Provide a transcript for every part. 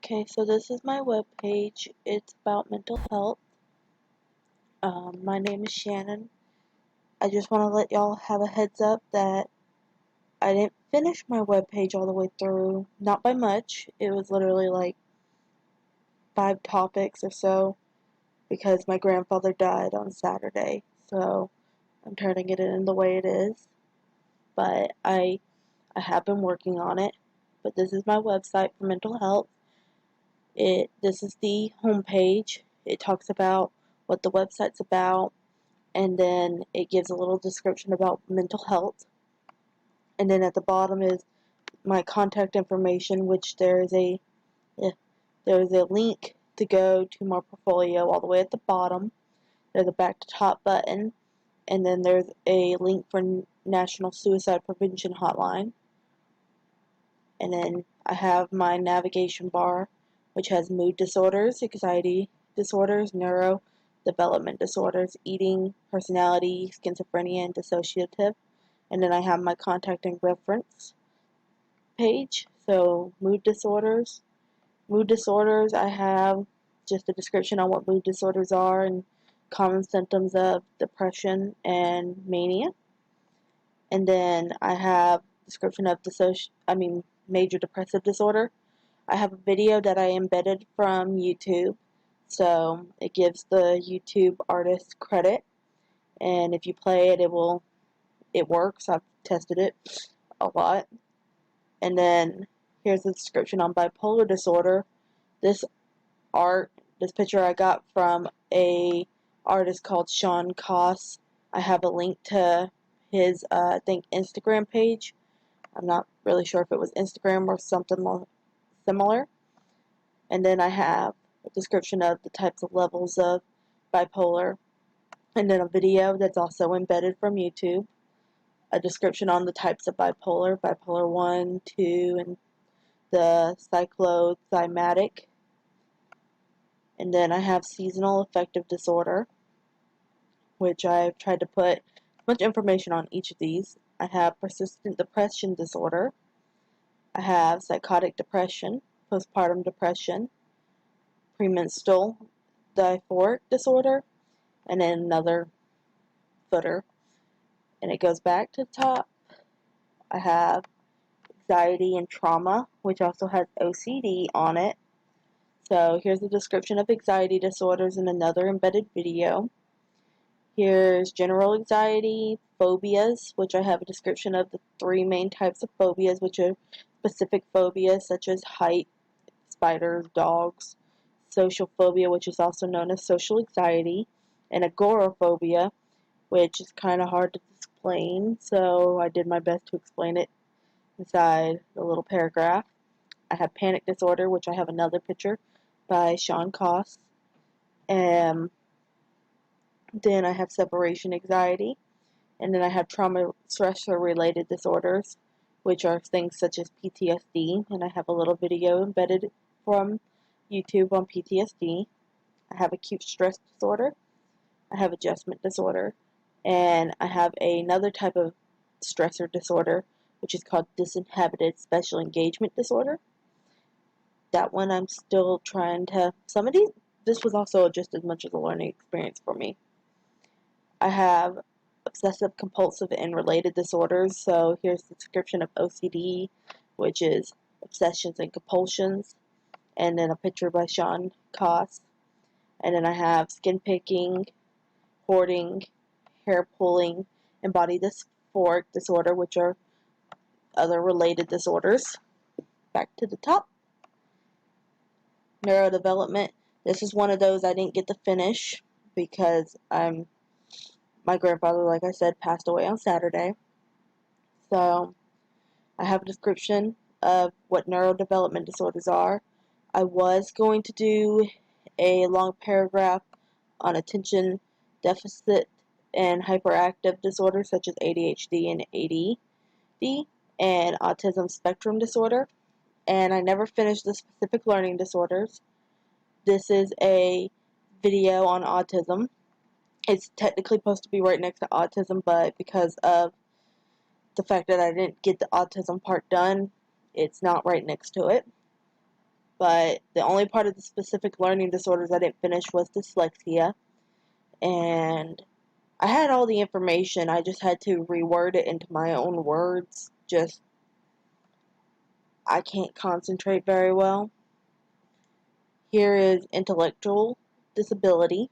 Okay, so this is my webpage. It's about mental health. My name is Shannon. I just want to let y'all have a heads up that I didn't finish my webpage all the way through. Not by much. It was literally like 5 topics or so because my grandfather died on Saturday. So I'm turning it in the way it is. But I have been working on it. But this is my website for mental health. This is the homepage. It talks about what the website's about, and then it gives a little description about mental health. And then at the bottom is my contact information, which there is a link to go to my portfolio all the way at the bottom. There's a back to top button, and then there's a link for National Suicide Prevention Hotline. And then I have my navigation bar, which has mood disorders, anxiety disorders, neurodevelopment disorders, eating, personality, schizophrenia, and dissociative. And then I have my contact and reference page. So mood disorders. Mood disorders, I have just a description on what mood disorders are and common symptoms of depression and mania. And then I have description of major depressive disorder. I have a video that I embedded from YouTube, so it gives the YouTube artist credit, and if you play it, it works. I've tested it a lot. And then here's the description on bipolar disorder. This picture I got from a artist called Sean Koss. I have a link to his, I think, Instagram page. I'm not really sure if it was Instagram or something similar. And then I have a description of the types of levels of bipolar. And then a video that's also embedded from YouTube. A description on the types of bipolar 1, 2, and the cyclothymatic. And then I have seasonal affective disorder, which I've tried to put much information on each of these. I have persistent depression disorder. I have psychotic depression, postpartum depression, premenstrual dysphoric disorder, and then another footer. And it goes back to the top. I have anxiety and trauma, which also has OCD on it. So here's the description of anxiety disorders in another embedded video. Here's general anxiety, phobias, which I have a description of the 3 main types of phobias, which are specific phobias such as height, spiders, dogs, social phobia, which is also known as social anxiety, and agoraphobia, which is kind of hard to explain, so I did my best to explain it inside the little paragraph. I have panic disorder, which I have another picture by Sean Koss. Then I have separation anxiety, and then I have trauma stressor related disorders, which are things such as PTSD, and I have a little video embedded from YouTube on PTSD. I have acute stress disorder. I have adjustment disorder, and I have another type of stressor disorder, which is called disinhibited special engagement disorder. That one I'm still trying to, this was also just as much as a learning experience for me. I have obsessive compulsive and related disorders, so here's the description of OCD, which is obsessions and compulsions, and then a picture by Sean Koss. And then I have skin picking, hoarding, hair pulling, and body dysphoric disorder, which are other related disorders. Back to the top. Neurodevelopment. This is one of those I didn't get to finish because my grandfather, like I said, passed away on Saturday. So I have a description of what neurodevelopment disorders are. I was going to do a long paragraph on attention deficit and hyperactive disorders such as ADHD and ADD and autism spectrum disorder, and I never finished the specific learning disorders. This is a video on autism. It's technically supposed to be right next to autism, but because of the fact that I didn't get the autism part done, it's not right next to it. but the only part of the specific learning disorders I didn't finish was dyslexia, and I had all the information, I just had to reword it into my own words. Just, I can't concentrate very well. Here is intellectual disability,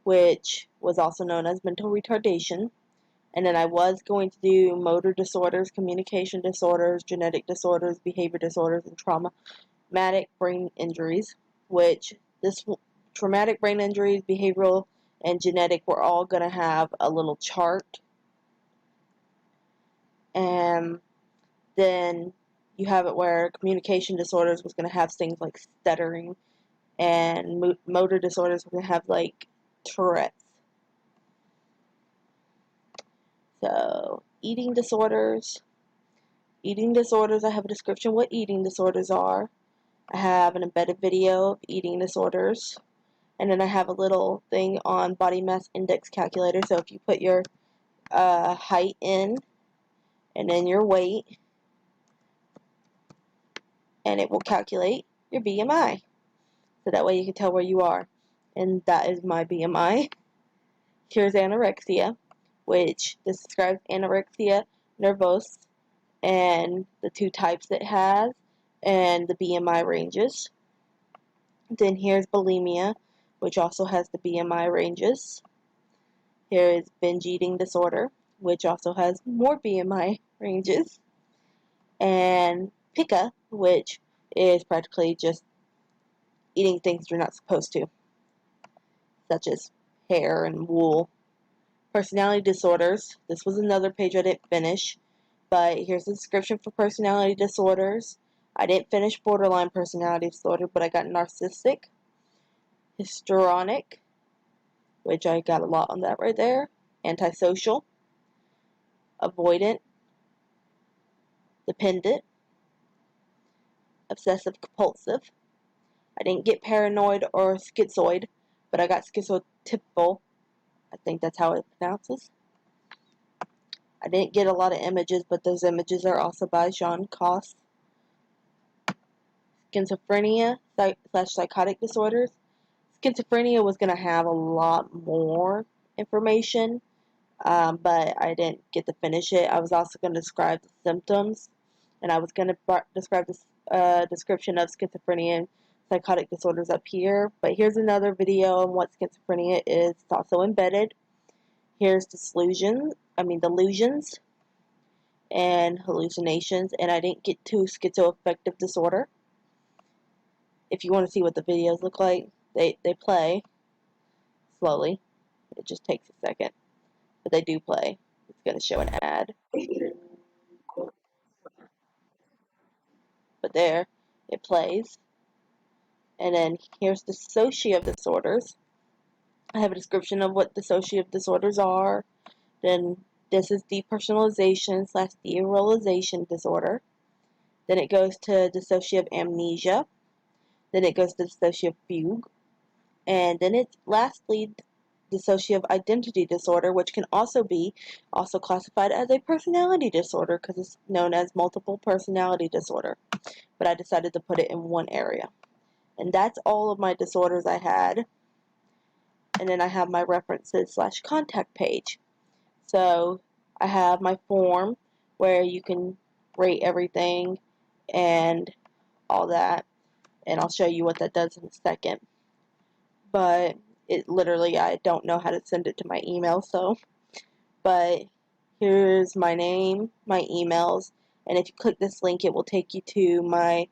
which was also known as mental retardation. And then I was going to do motor disorders, communication disorders, genetic disorders, behavior disorders, and traumatic brain injuries, which this traumatic brain injuries, behavioral, and genetic were all going to have a little chart. And then you have it where communication disorders was going to have things like stuttering, and motor disorders were going to have like Tourette's. So, eating disorders. Eating disorders, I have a description of what eating disorders are. I have an embedded video of eating disorders. And then I have a little thing on body mass index calculator. So if you put your height in, and then your weight, and it will calculate your BMI. So that way you can tell where you are. And that is my BMI. Here's anorexia, which describes anorexia nervosa and the two types it has and the BMI ranges. Then here's bulimia, which also has the BMI ranges. Here is binge eating disorder, which also has more BMI ranges. And pica, which is practically just eating things you're not supposed to, such as hair and wool. Personality disorders. This was another page I didn't finish, but here's the description for personality disorders. I didn't finish borderline personality disorder, but I got narcissistic, histrionic, which I got a lot on that right there, antisocial, avoidant, dependent, obsessive compulsive. I didn't get paranoid or schizoid, but I got schizotypal. I think that's how it pronounces. I didn't get a lot of images, but those images are also by Jean Koss. Schizophrenia / psychotic disorders. Schizophrenia was going to have a lot more information, but I didn't get to finish it. I was also going to describe the symptoms, and I was going to describe the description of schizophrenia and psychotic disorders up here. But here's another video on what schizophrenia is. It's also embedded. Here's delusions and hallucinations, and I didn't get to schizoaffective disorder. If you want to see what the videos look like, they play slowly. It just takes a second, but they do play. It's going to show an ad. But there, it plays. And then here's dissociative disorders. I have a description of what dissociative disorders are. Then this is depersonalization / derealization disorder. Then it goes to dissociative amnesia. Then it goes to dissociative fugue. And then it's lastly dissociative identity disorder, which can also be classified as a personality disorder because it's known as multiple personality disorder. But I decided to put it in one area. And that's all of my disorders I had. And then I have my references / contact page. So I have my form where you can rate everything and all that. And I'll show you what that does in a second. But it literally, I don't know how to send it to my email, so. But here's my name, my emails, and if you click this link, it will take you to my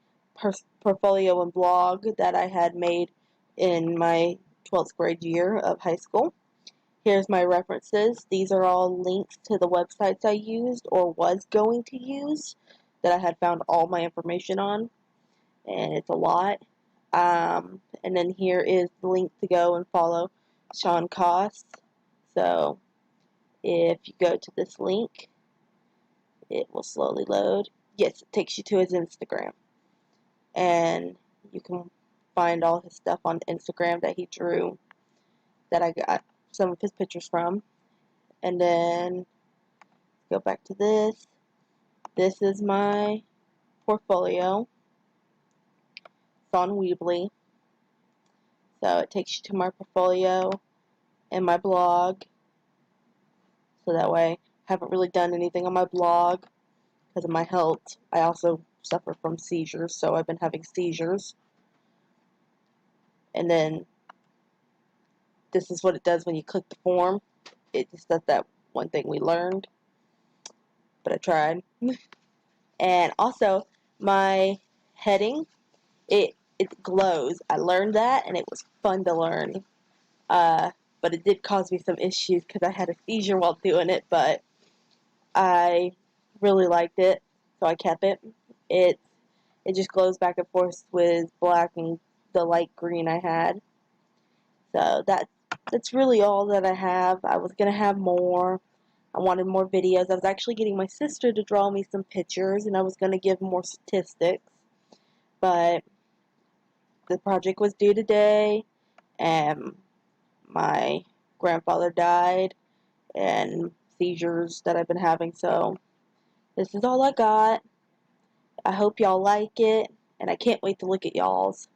portfolio and blog that I had made in my 12th grade year of high school. Here's my references. These are all links to the websites I used or was going to use that I had found all my information on, and it's a lot. And then here is the link to go and follow Sean Koss. So if you go to this link, it will slowly load. Yes, it takes you to his Instagram. And you can find all his stuff on Instagram that he drew, that I got some of his pictures from. And then go back to this. This is my portfolio. on Weebly. So it takes you to my portfolio and my blog. So that way, I haven't really done anything on my blog because of my health. I also suffer from seizures, so I've been having seizures. And then this is what it does when you click the form. It just does that one thing we learned, but I tried. And also, my heading, it glows. I learned that, and it was fun to learn. But it did cause me some issues because I had a seizure while doing it, but I really liked it, so I kept it. It just glows back and forth with black and the light green I had. So that's really all that I have. I was gonna have more. I wanted more videos. I was actually getting my sister to draw me some pictures, and I was gonna give more statistics, but the project was due today, and my grandfather died, and seizures that I've been having. So this is all I got. I hope y'all like it, and I can't wait to look at y'all's.